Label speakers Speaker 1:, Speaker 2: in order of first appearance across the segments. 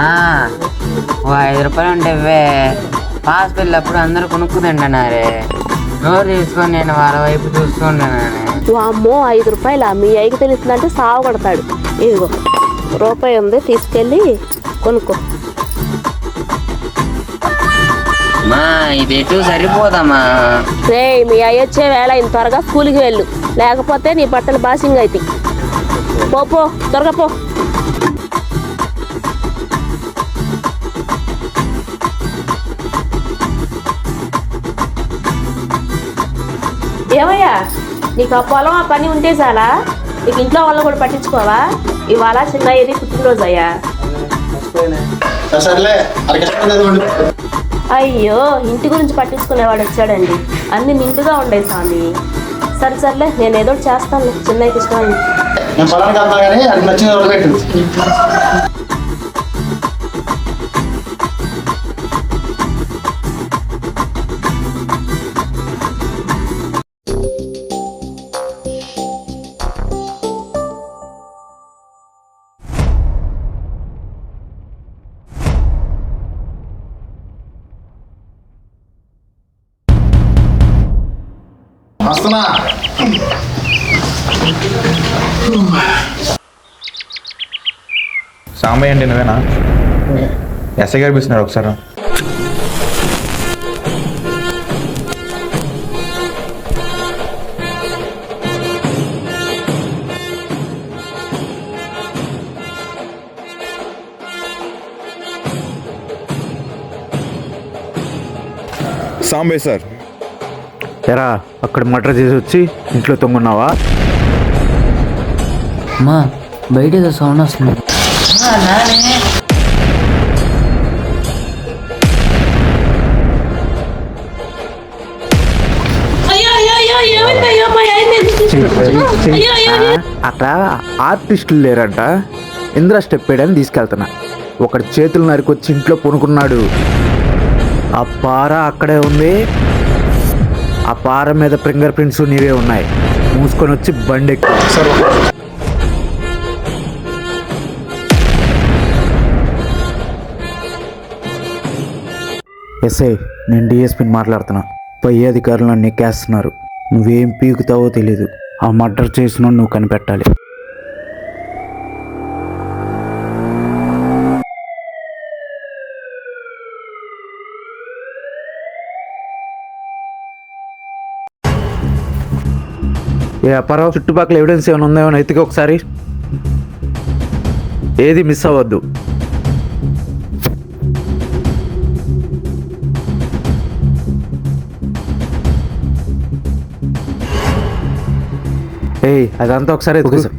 Speaker 1: ఓ 5 రూపాయలు ఉంటే ఇవ్వే. పాస్ వెళ్ళినప్పుడు అందరూ కొనుక్కుతుండనారే. నోరు తీసుకొని నేను వాళ్ళ వైపు చూసుకుంటున్నానే.
Speaker 2: అమ్మో 5 రూపాయలు మీ అయ్యకి తెలుస్తుందంటే సాగు కొడతాడు. ఇదిగో రూపాయి ఉంది, తీసుకెళ్ళి కొనుక్కో.
Speaker 1: మా ఇది ఎటు సరిపోదమ్మా.
Speaker 2: రే మీ అయ్య వచ్చే వేళ ఇంత త్వరగా స్కూల్కి వెళ్ళు, లేకపోతే నీ బట్టలు బాసింగ్ అవుతాయి. పో త్వరగా పో. ఏమయ్యా నీకు ఆ పొలం ఆ పని ఉంటే చాలా, నీకు ఇంట్లో వాళ్ళు కూడా పట్టించుకోవా? ఇవాళ చిన్న ఏది పుట్టినరోజు అయ్యా. అయ్యో ఇంటి గురించి పట్టించుకునేవాడు వచ్చాడండి. అన్ని నిండుగా ఉండే స్వామి. సర్లే నేను ఏదో చేస్తాను, చిన్నకి ఇష్టం.
Speaker 3: సాంబయ్య అంటే నువ్వేనా? ఎస్ఐ గారు పిలుస్తున్నారు, ఒకసారి.
Speaker 4: సాంబయ్య సార్, ఎరా అక్కడ మర్డర్ చేసి వచ్చి ఇంట్లో తొంగున్నావా?
Speaker 1: మా బయట ఏదో సౌండ్ వస్తుంది.
Speaker 4: అక్కడ ఆర్టిస్టులు లేరంట, ఇంద్ర స్టెప్ వేయడానికి తీసుకెళ్తున్నా. ఒకటి చేతులు నరికొచ్చి ఇంట్లో పొనుకున్నాడు. ఆ పార అక్కడే ఉంది, ఆ పార మీద ఫింగర్ ప్రింట్స్ నీవే ఉన్నాయి. మూసుకొని వచ్చి బండి ఎక్కు. ఎస్ఐ, నేను డిఎస్పీని మాట్లాడుతున్నా. పై అధికారులు నన్ను ఎక్కేస్తున్నారు. నువ్వేం పీకుతావో తెలీదు. ఆ మర్డర్ చేసిన నువ్వు కనిపెట్టాలి. ఏ అప్పారావు, చుట్టుపక్కల ఎవిడెన్స్ ఏమైనా ఉందేమో ఎత్తికి ఒకసారి. ఏది మిస్ అవ్వద్దు. ఏయ్ అదంతా ఒకసారి ఎత్తుకు.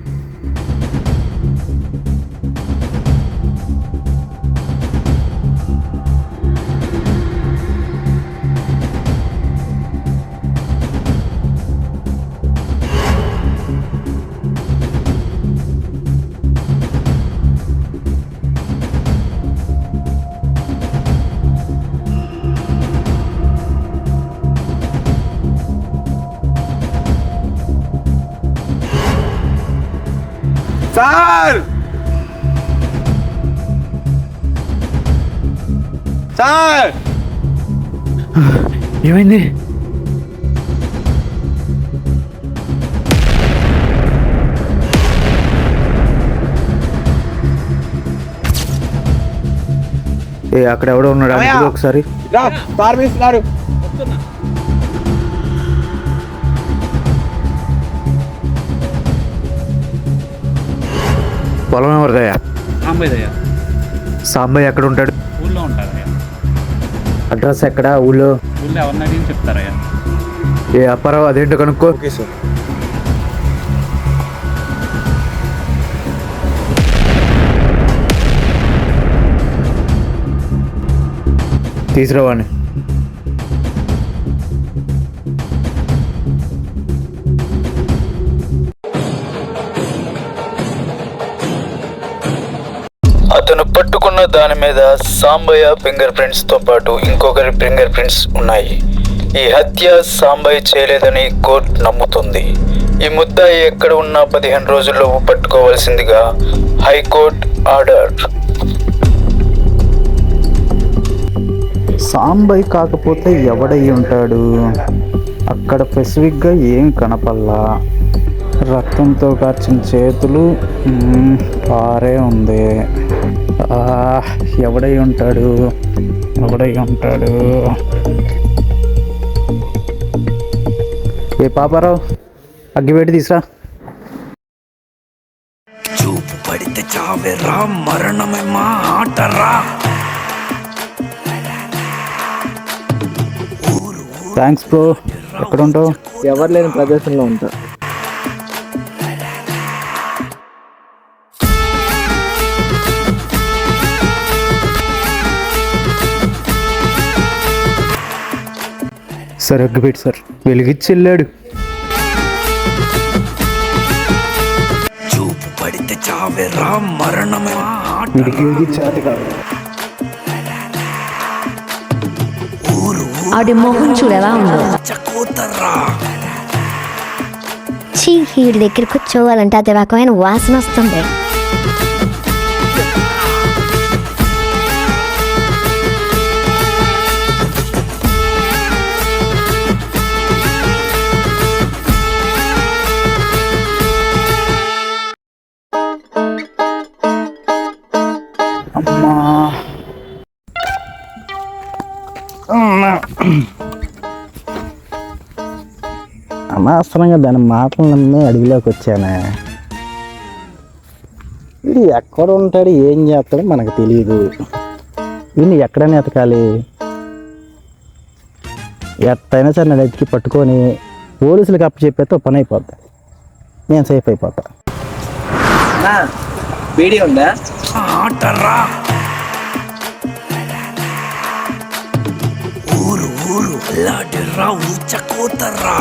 Speaker 3: సార్ సార్
Speaker 4: ఏమైంది? ఏ అక్కడ ఎవడో ఉన్నాడు, ఒకసారి పొలం ఎవరిదయ్యా?
Speaker 5: సాంబయ్యదయ్యా.
Speaker 4: సాంబయ్య ఎక్కడ ఉంటాడు?
Speaker 5: ఊళ్ళో ఉంటారయ్యా.
Speaker 4: అడ్రస్ ఎక్కడ? ఊళ్ళో
Speaker 5: ఎవరిని అడిగి చెప్తారయ్యా.
Speaker 4: ఏ అప్పారావు అదేంటో కనుక్కో.
Speaker 3: Okay sir.
Speaker 4: తీసుకురావాడిని.
Speaker 6: అతను పట్టుకున్న దాని మీద సాంబయ్య ఫింగర్ ప్రింట్స్ తో పాటు ఇంకొకరి ఫింగర్ ప్రింట్స్ ఉన్నాయి. ఈ హత్య సాంబయ్య చేయలేదని కోర్టు నమ్ముతుంది. ఈ ముద్దాయి ఎక్కడ ఉన్నా 15 రోజుల్లో పట్టుకోవాల్సిందిగా హైకోర్టు ఆర్డర్.
Speaker 4: సాంబయ్య కాకపోతే ఎవడై ఉంటాడు? అక్కడ స్పెసిఫిక్గా ఏం కనపల్లా. రక్తంతో కార్చిన చేతులు, పారే ఉంది. ఎవడై ఉంటాడు? ఏ పాపారావు, అగ్గిపెట్టి తీసురా.
Speaker 7: చూపు పడితే చావేరా, మరణమే మా ఆటరా.
Speaker 4: Thanks bro. ఎక్కడ ఉంటావు? ఎవరు లేని ప్రదేశంలో ఉంటా. సార్ అగ్గిపెట్టి సార్, వెలిగిచ్చి వెళ్ళాడు.
Speaker 7: చూపు పడితే చావేరా, మరణమే మా ఆట.
Speaker 4: వీడికి వెలిగించాలి కాదు.
Speaker 8: ఆడి మొహం చూడు ఎలా ఉందో.
Speaker 7: చకోతరా.
Speaker 8: చీ, వీడి దగ్గర కూర్చోవాలంటే అది రకమైన వాసన వస్తుంది.
Speaker 4: అమ్మా అనవసరంగా దాని మాటలు నమ్మి అడవిలోకి వచ్చానే. ఇది ఎక్కడ ఉంటాడు, ఏం చేస్తాడో మనకు తెలియదు. వీడిని ఎక్కడైనా ఎతకాలి. ఎట్టయినా సరే నన్ను ఎతికి పట్టుకొని పోలీసులకు అప్పచెప్పేస్తే పని అయిపోద్ది. నేను సేఫ్ అయిపోతా.
Speaker 1: వీడియో ఉందా?
Speaker 7: ఆటరా. ఊరు లాడిరా, చకోతరా.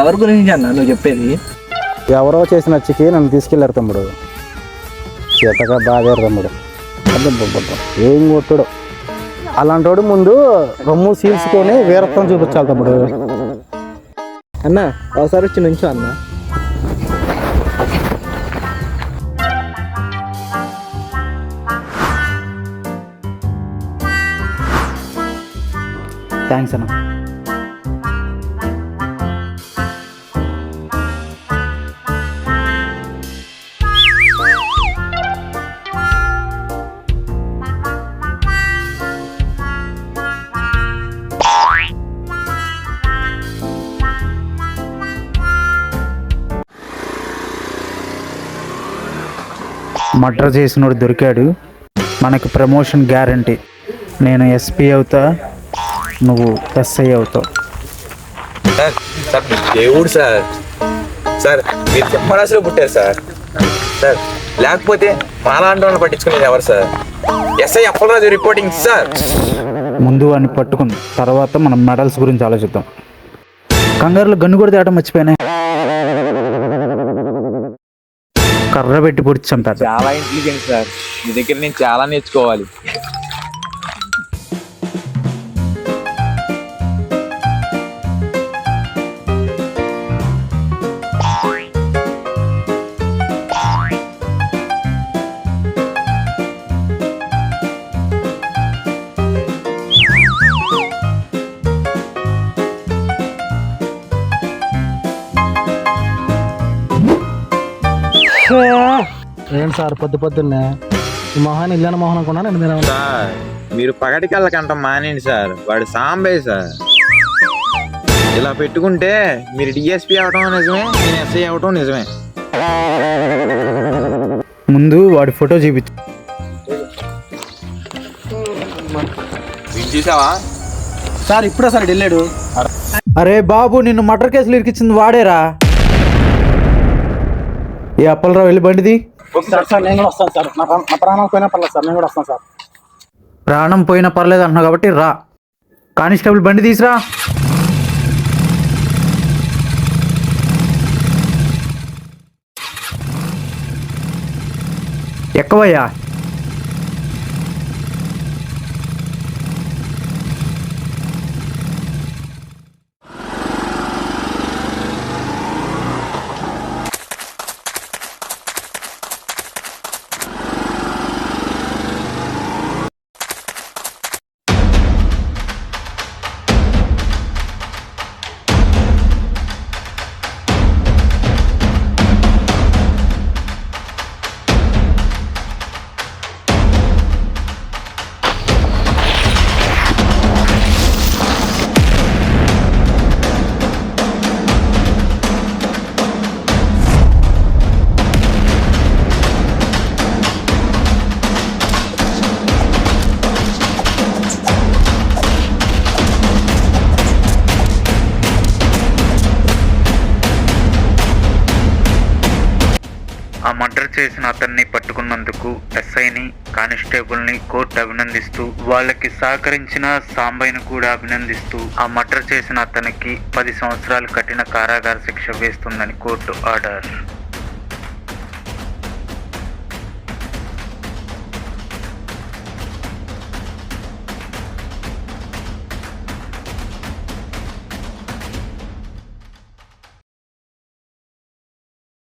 Speaker 1: ఎవరి గురించి అన్న నువ్వు చెప్పేది?
Speaker 4: ఎవరో చేసిన నచ్చికి నన్ను తీసుకెళ్ళారు తమ్ముడు. చేతగా బాగారు తమ్ముడు. ఏం కొట్టుడు. అలాంటి ముందు రొమ్ము సీల్చుకొని వీరత్వం చూపించాలి తమ్ముడు. అన్న ఒకసారి వచ్చి నుంచో అన్న. థ్యాంక్స్ అన్న. మర్డర్ చేసినోడు దొరికాడు. మనకి ప్రమోషన్ గ్యారంటీ. నేను ఎస్పీ అవుతా, నువ్వు ఎస్ఐ అవుతావు.
Speaker 3: సార్ సార్ దేవుడు సార్. సార్ మీరు చెప్పడాసులో పుట్టారు సార్. సార్ లేకపోతే మాలాంటి వాళ్ళని పట్టించుకునేది ఎవరు sir? SI Appalaraju reporting sir.
Speaker 4: ముందు వాడిని పట్టుకుని తర్వాత మనం మెడల్స్ గురించి ఆలోచిద్దాం. కంగారులో గన్ను కూడా తేటం మర్చిపోయినా. కర్ర పెట్టి పొడిచి చంపారు.
Speaker 3: చాలా ఇంటెలిజెంట్ సార్. మీ దగ్గర నేను చాలా నేర్చుకోవాలి.
Speaker 4: ఏం సార్ పొద్దున్నే ఈ మొహాన్ని ఇల్లాన మొహం అనుకున్నా నేను. మీరు
Speaker 3: సార్ మీరు పగటి కళ్ళకంట మానేయండి సార్. వాడు సాంబయ్య సార్. ఇలా పెట్టుకుంటే మీరు డిఎస్పీ అవటం నిజమే, నేను ఎస్ఐ అవటం నిజమే.
Speaker 4: ముందు వాడి ఫోటో చూపించు.
Speaker 3: చూసావా
Speaker 4: సార్ ఇప్పుడే సార్ వెళ్ళాడు. అరే బాబు, నిన్ను మర్డర్ కేసులు ఇరికిచ్చింది వాడేరా. ఏ అప్పలరావు వెళ్ళి బండిది.
Speaker 9: సార్ నేను కూడా వస్తాను సార్. నా ప్రాణం పోయినా పర్లేదు సార్, నేను కూడా వస్తాను సార్.
Speaker 4: ప్రాణం పోయినా పర్లేదు అంటున్నావు కాబట్టి రా. కానిస్టేబుల్ బండి తీసురా. ఎక్కువయ్యా.
Speaker 6: చేసిన అతన్ని పట్టుకున్నందుకు ఎస్ఐని, కానిస్టేబుల్ని కోర్టు అభినందిస్తూ, వాళ్ళకి సహకరించిన సాంబయ్యను కూడా అభినందిస్తూ ఆ మర్డర్ చేసిన అతనికి 10 సంవత్సరాలు కఠిన కారాగార శిక్ష వేస్తుందని కోర్టు ఆర్డర్.